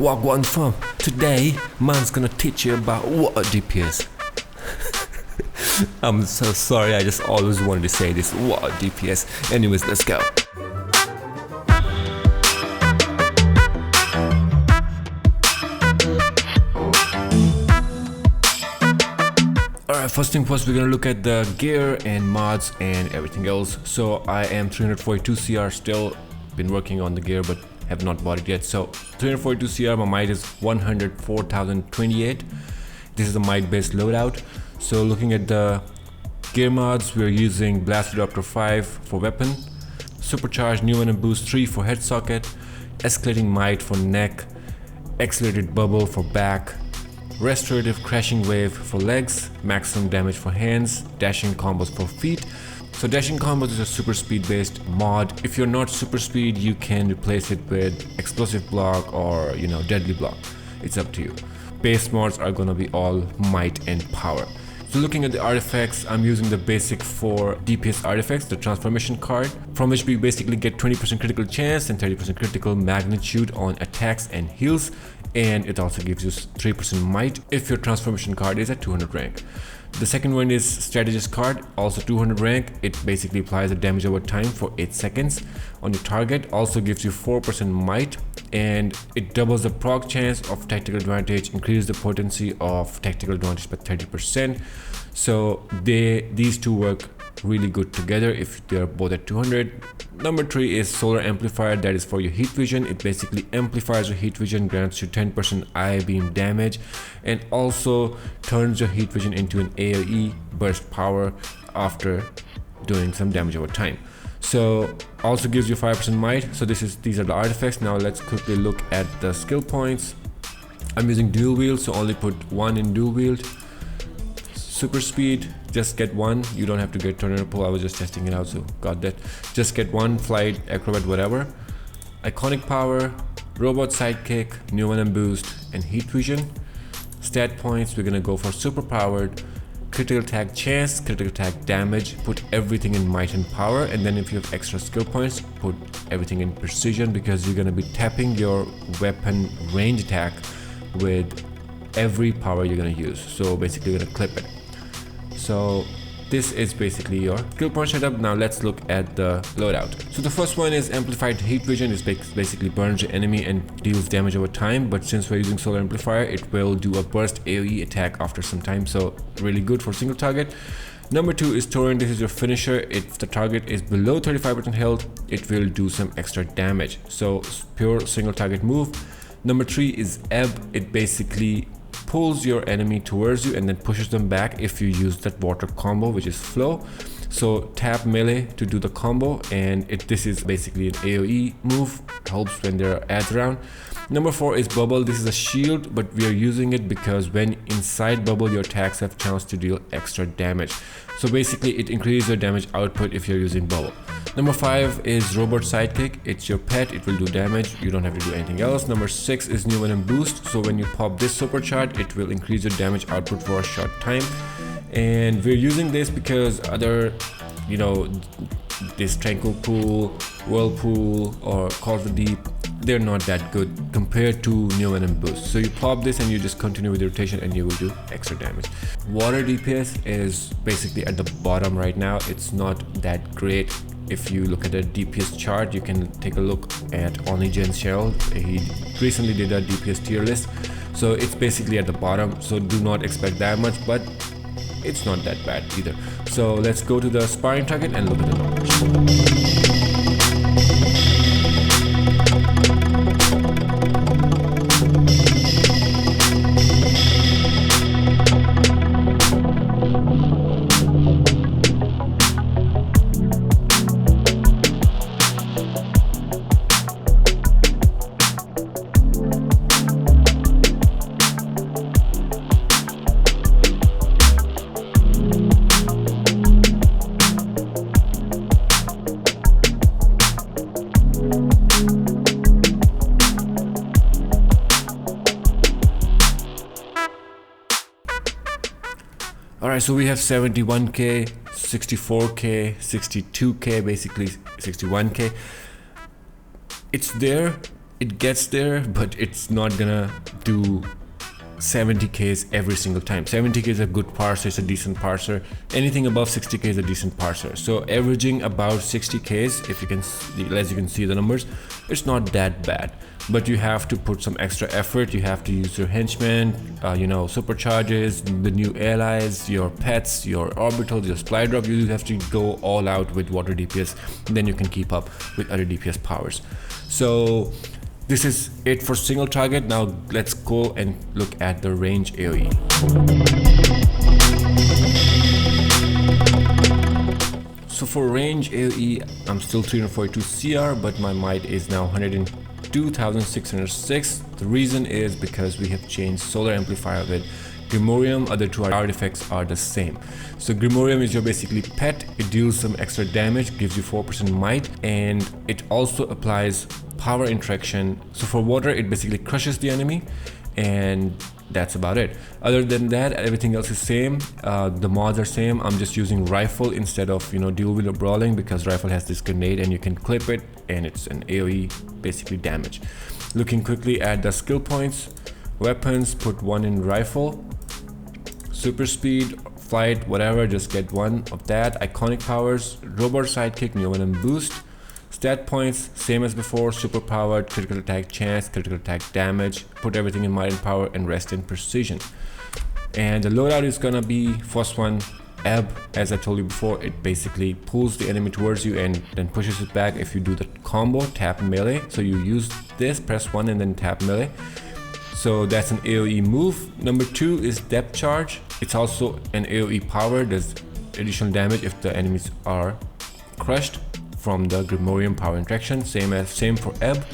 Wagwan fam, today man's gonna teach you about what a DPS. I'm so sorry, I just always wanted to say this, what a DPS. Anyways, let's go. Alright, first thing first, we're gonna look at the gear and mods and everything else. So I am 342 CR still, been working on the gear but have not bought it yet. So 342 CR, my might is 104,028. This is a might based loadout. So looking at the gear mods, we're using Blast Adapter 5 for weapon, Supercharged New Venom Boost 3 for head socket, Escalating Might for neck, Accelerated Bubble for back, Restorative Crashing Wave for legs, maximum damage for hands, dashing combos for feet. So dashing combos is a super speed based mod. If you're not super speed, you can replace it with explosive block or deadly block. It's up to you. Base mods are gonna be all might and power. So looking at the artifacts, I'm using the basic 4 DPS artifacts, the transformation card, from which we basically get 20% critical chance and 30% critical magnitude on attacks and heals, and it also gives you 3% might if your transformation card is at 200 rank. The second one is strategist card, also 200 rank. It basically applies the damage over time for 8 seconds on your target, also gives you 4% might, and it doubles the proc chance of tactical advantage, increases the potency of tactical advantage by 30%. So these two work really good together if they're both at 200. Number 3 is solar amplifier, that is for your heat vision. It basically amplifies your heat vision, grants you 10% eye beam damage, and also turns your heat vision into an AoE burst power after doing some damage over time. So also gives you 5% might. So these are the artifacts. Now let's quickly look at the skill points. I'm using dual wield, so only put 1 in dual wield. Super speed, just get 1. You don't have to get tornado pull. I was just testing it out, so got that. Just get 1, flight, acrobat, whatever. Iconic power, robot sidekick, new venom boost, and heat vision. Stat points, we're gonna go for super powered, critical attack chance, critical attack damage, put everything in might and power, and then if you have extra skill points, put everything in precision, because you're gonna be tapping your weapon range attack with every power you're gonna use. So basically you're gonna clip it. So this is basically your skill point setup. Now let's look at the loadout. So the first one is amplified heat vision. It basically burns your enemy and deals damage over time, but since we're using solar amplifier, it will do a burst AoE attack after some time, so really good for single target. Number 2 is Torrent. This is your finisher. If the target is below 35% health, it will do some extra damage, so pure single target move. Number 3 is Ebb. It basically pulls your enemy towards you and then pushes them back if you use that water combo, which is flow. So tap melee to do the combo, and this is basically an AoE move. It helps when there are ads around. Number 4 is Bubble. This is a shield, but we are using it because when inside Bubble, your attacks have chance to deal extra damage. So basically it increases your damage output if you're using Bubble. Number 5 is Robot Sidekick. It's your pet, it will do damage, you don't have to do anything else. Number 6 is New Venom Boost. So when you pop this supercharge, it will increase your damage output for a short time. And we're using this because other, this Tranquil Pool, Whirlpool, or Call of the Deep, they're not that good compared to New Venom Boost. So you pop this and you just continue with the rotation and you will do extra damage. Water DPS is basically at the bottom right now. It's not that great. If you look at the DPS chart, you can take a look at OnlyGen Cheryl. He recently did a DPS tier list. So it's basically at the bottom, so do not expect that much, but it's not that bad either. So let's go to the sparring target and look at the numbers. Alright, so we have 71k, 64k, 62k, basically 61k. It's there, it gets there, but it's not gonna do 70Ks every single time. 70K is a good parser, it's a decent parser. Anything above 60K is a decent parser. So averaging about 60Ks, if you can see, as you can see the numbers, it's not that bad. But you have to put some extra effort. You have to use your henchmen, supercharges, the new allies, your pets, your orbitals, your supply drop. You have to go all out with water DPS, then you can keep up with other DPS powers. So this is it for single target. Now let's go and look at the range AoE. So for range AoE, I'm still 342 CR, but my might is now 102,606. The reason is because we have changed solar amplifier with Grimorium. Other two artifacts are the same. So Grimorium is your basically pet. It deals some extra damage, gives you 4% might, and it also applies power interaction. So for water, it basically crushes the enemy, and that's about it. Other than that, everything else is same. The mods are same. I'm just using rifle instead of dual wield or brawling, because rifle has this grenade and you can clip it, and it's an AoE basically damage. Looking quickly at the skill points, weapons, put one in rifle. Super speed, flight, whatever, just get one of that. Iconic powers, robot sidekick, new venom boost. Stat points, same as before, super powered, critical attack chance, critical attack damage, put everything in might and power, and rest in precision. And the loadout is gonna be, first one, ebb. As I told you before, it basically pulls the enemy towards you and then pushes it back. If you do the combo, tap melee. So you use this, press 1 and then tap melee. So that's an AoE move. Number 2 is depth charge. It's also an AoE power. Does additional damage if the enemies are crushed from the Grimorium power interaction. Same for ebb.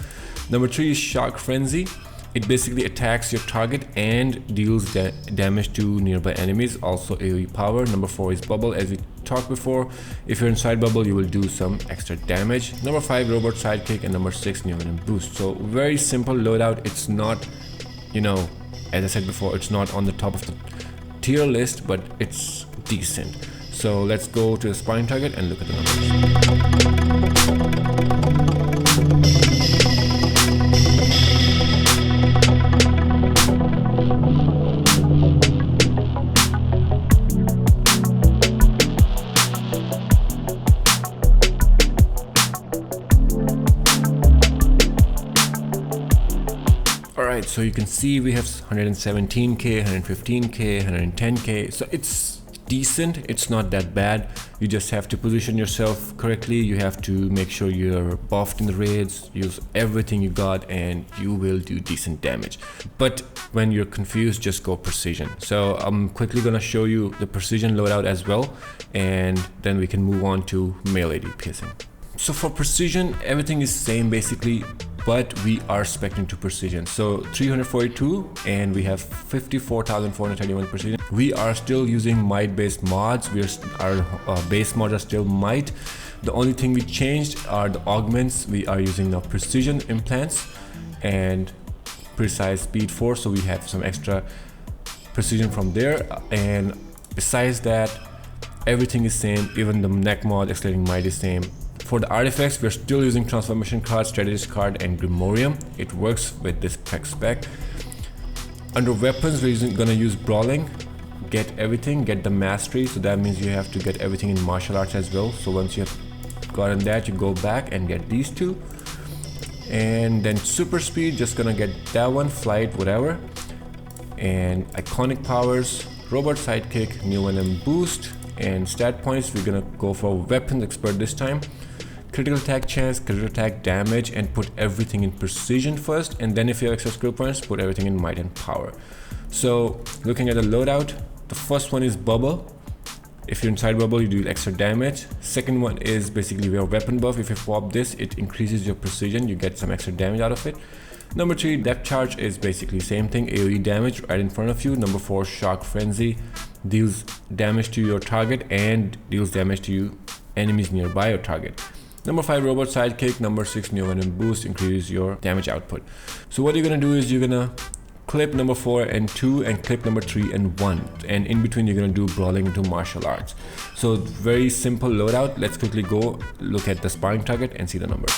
Number 3 is shock frenzy. It basically attacks your target and deals damage to nearby enemies, also AoE power. Number 4 is bubble. As we talked before, if you're inside bubble, you will do some extra damage. Number 5, robot sidekick, and number 6, new venom boost. So very simple loadout. It's not, as I said before, it's not on the top of the tier list, but it's decent. So let's go to the sparring target and look at the numbers. Alright, so you can see we have 117k, 115k, 110k. So it's decent, it's not that bad. You just have to position yourself correctly. You have to make sure you're buffed in the raids, use everything you got, and you will do decent damage. But when you're confused, just go precision. So I'm quickly gonna show you the precision loadout as well, and then we can move on to melee DPSing. So for precision, everything is same basically, but we are spec'ing to precision. So 342 and we have 54,431 precision. We are still using might based mods. Our base mods are still might. The only thing we changed are the augments. We are using now precision implants and precise speed 4, so we have some extra precision from there. And besides that, everything is same. Even the neck mod, accelerating might is same. For the artifacts, we're still using transformation card, strategist card, and Grimorium. It works with this spec. Under weapons, we're gonna use brawling. Get everything, get the mastery. So that means you have to get everything in martial arts as well. So once you have gotten that, you go back and get these two. And then super speed, just gonna get that one, flight, whatever. And iconic powers, robot sidekick, new venom boost. And stat points, we're gonna go for weapons expert this time. Critical attack chance, critical attack damage, and put everything in precision first, and then if you have extra skill points, put everything in might and power. So looking at the loadout, the first one is bubble. If you're inside bubble, you do extra damage. Second one is basically your weapon buff. If you pop this, it increases your precision, you get some extra damage out of it. Number 3, depth charge is basically same thing, AoE damage right in front of you. Number 4, shock frenzy, deals damage to your target and deals damage to you enemies nearby your target. Number 5, robot sidekick. Number 6, new venom boost, increases your damage output. So what you're gonna do is you're gonna clip number 4 and 2 and clip number 3 and 1, and in between you're gonna do brawling into martial arts. So very simple loadout. Let's quickly go look at the sparring target and see the numbers.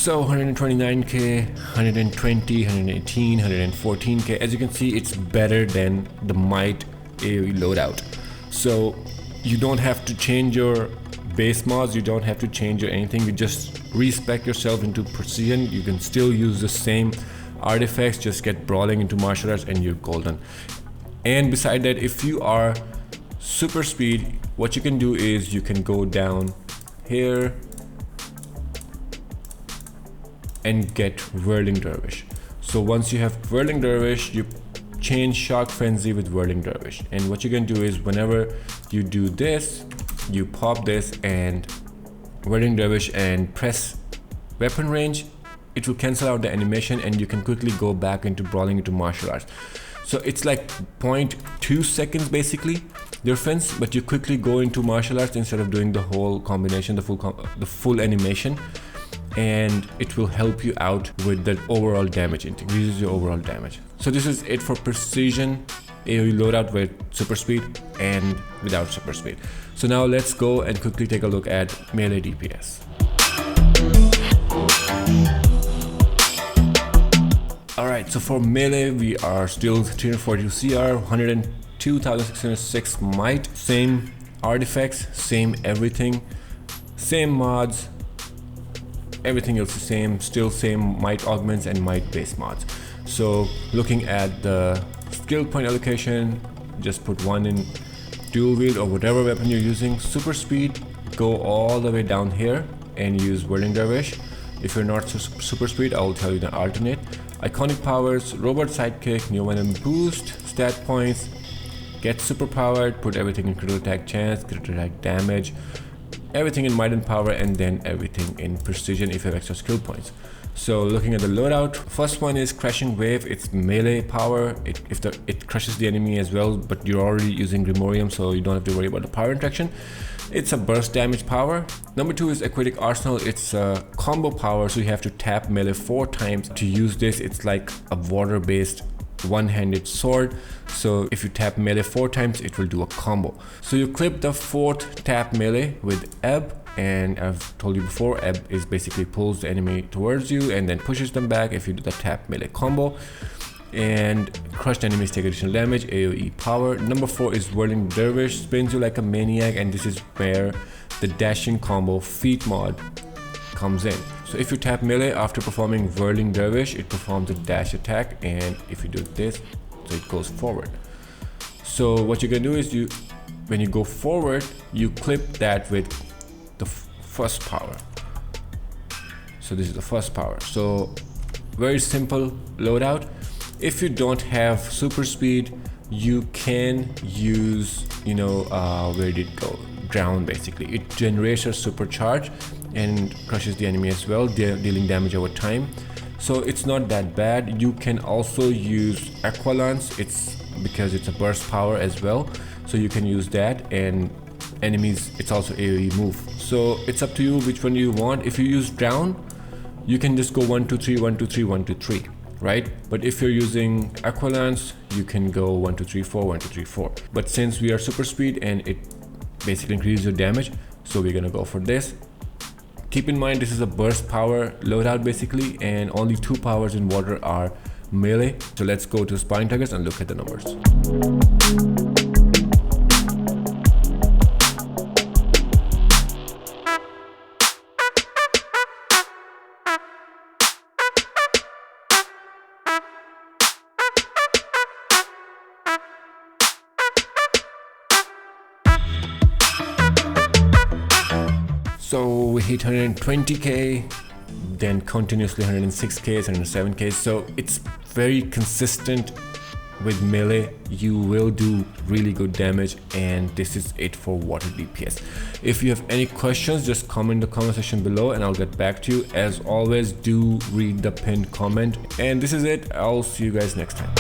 So 129k, 120, 118, 114k. As you can see, it's better than the Might AoE loadout. So you don't have to change your base mods, you don't have to change your anything, you just respec yourself into precision. You can still use the same artifacts, just get brawling into martial arts and you're golden. And beside that, if you are super speed, what you can do is you can go down here and get Whirling Dervish. So once you have Whirling Dervish, you change Shock Frenzy with Whirling Dervish. And what you can do is whenever you do this, you pop this and Whirling Dervish and press weapon range, it will cancel out the animation and you can quickly go back into brawling into martial arts. So it's like 0.2 seconds basically difference, but you quickly go into martial arts instead of doing the whole combination, the full animation, and it will help you out with the overall damage. It increases your overall damage. So this is it for precision AoE loadout with super speed and without super speed. So now let's go and quickly take a look at melee DPS. Alright, so for melee we are still 342 CR, 102,606 might, same artifacts, same everything, same mods, everything else the same, still same might augments and might base mods. So looking at the skill point allocation, just put one in dual wield or whatever weapon you're using. Super speed, go all the way down here and use Whirling Dervish. If you're not super speed, I will tell you the alternate. Iconic powers, robot sidekick, new venom boost, stat points, get super powered, put everything in critical attack chance, critical attack damage, everything in might and power, and then everything in precision if you have extra skill points. So looking at the loadout, first one is Crashing Wave. It's melee power. It crushes the enemy as well, but you're already using Grimorium, so you don't have to worry about the power interaction. It's a burst damage power. Number 2 is Aquatic Arsenal. It's a combo power, so you have to tap melee 4 times to use this. It's like a water-based one-handed sword, so if you tap melee 4 times, it will do a combo. So you clip the 4th tap melee with Ebb, and I've told you before, Ebb is basically pulls the enemy towards you and then pushes them back if you do the tap melee combo. And crushed enemies take additional damage, AoE power. Number 4 is Whirling Dervish, spins you like a maniac, and this is where the dashing combo feat mod comes in. So if you tap melee after performing Whirling Dervish, it performs a dash attack, and if you do this, so it goes forward. So what you're gonna do is when you go forward, you clip that with the first power. So this is the first power. So very simple loadout. If you don't have super speed, you can use, where did it go? Drown basically. It generates a supercharge and crushes the enemy as well, dealing damage over time. So it's not that bad. You can also use Aqualance, because it's a burst power as well. So you can use that, and enemies, it's also AoE move. So it's up to you which one you want. If you use Drown, you can just go 1 2 3 1 2 3 1 2 3, right? But if you're using Aqualance, you can go 1 2 3 4 1 2 3 4. But since we are super speed and it basically increases your damage, so we're gonna go for this. Keep in mind, this is a burst power loadout basically, and only 2 powers in water are melee. So let's go to sparring targets and look at the numbers. So we hit 120k, then continuously 106k, 107k. So it's very consistent with melee. You will do really good damage, and this is it for water DPS. If you have any questions, just comment in the comment section below and I'll get back to you. As always, do read the pinned comment. And this is it. I'll see you guys next time.